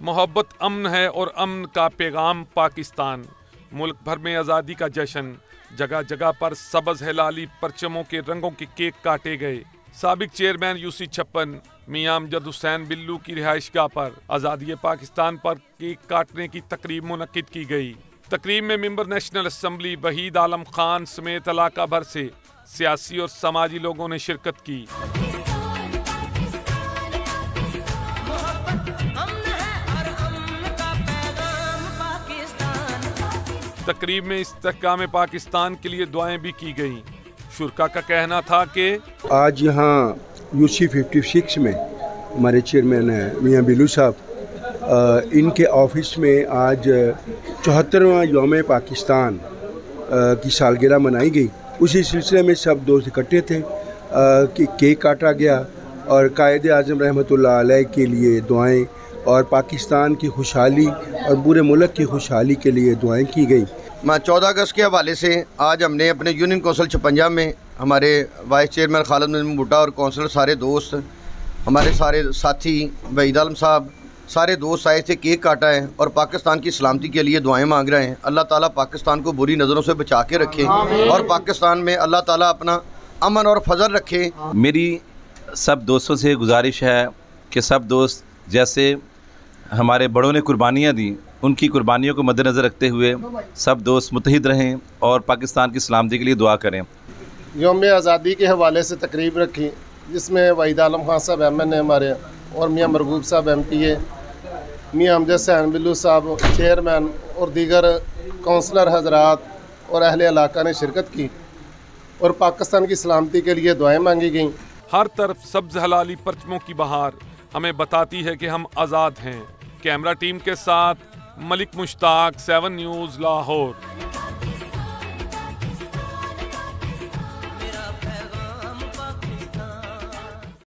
मोहब्बत अमन है और अमन का पैगाम पाकिस्तान। मुल्क भर में आज़ादी का जश्न, जगह जगह पर सबज हिलाली परचमों के रंगों के केक काटे गए। साबिक चेयरमैन UC56 मियां अमजद हुसैन बिल्लू की रिहाइशगाह पर आज़ादी पाकिस्तान पर केक काटने की तकरीब मुनक्किद की गई। तकरीब में मेंबर नेशनल असम्बली वहीद आलम खान समेत इलाका भर से सियासी और समाजी लोगों ने शिरकत की। तकरीब में इस्तेहकाम पाकिस्तान के लिए दुआएं भी की गईं। शुरका का कहना था कि आज यहाँ UC56 में हमारे चेयरमैन मियां बिल्लू साहब, इनके ऑफिस में आज 74वां यौम पाकिस्तान की सालगिरह मनाई गई। उसी सिलसिले में सब दोस्त इकट्ठे थे कि केक काटा गया और कायद आज़म रहमतुल्लाह अलैह के लिए दुआएं और पाकिस्तान की खुशहाली और पूरे मुल्क की खुशहाली के लिए दुआएं की गई। 14 अगस्त के हवाले से आज हमने अपने यूनियन कौंसिल 56 में हमारे वाइस चेयरमैन खालिद नजम भुट्टा और कौंसिलर सारे दोस्त, हमारे सारे साथी वहीद आलम साहब, सारे दोस्त आए थे, केक काटा है और पाकिस्तान की सलामती के लिए दुआएं मांग रहे हैं। अल्लाह ताला पाकिस्तान को बुरी नज़रों से बचा के रखे और पाकिस्तान में अल्लाह ताला अपना अमन और फजल रखे। मेरी सब दोस्तों से गुजारिश है कि सब दोस्त जैसे हमारे बड़ों ने कुर्बानियाँ दी, उनकी कुर्बानियों को मद्देनज़र रखते हुए सब दोस्त मुत्तहिद रहें और पाकिस्तान की सलामती के लिए दुआ करें। यौम आज़ादी के हवाले से तकरीब रखी जिसमें वहीद आलम खान साहब MN हमारे और मियां मरगूब साहब MPA, मियां अमजद हुसैन बिल्लू साहब चेयरमैन और दीगर कौंसलर हजरात और अहले इलाका ने शिरकत की और पाकिस्तान की सलामती के लिए दुआएं मांगी गईं। हर तरफ सब्ज हलाली परचमों की बहार हमें बताती है कि हम आज़ाद हैं। कैमरा टीम के साथ मलिक मुश्ताक, 7 न्यूज़, लाहौर।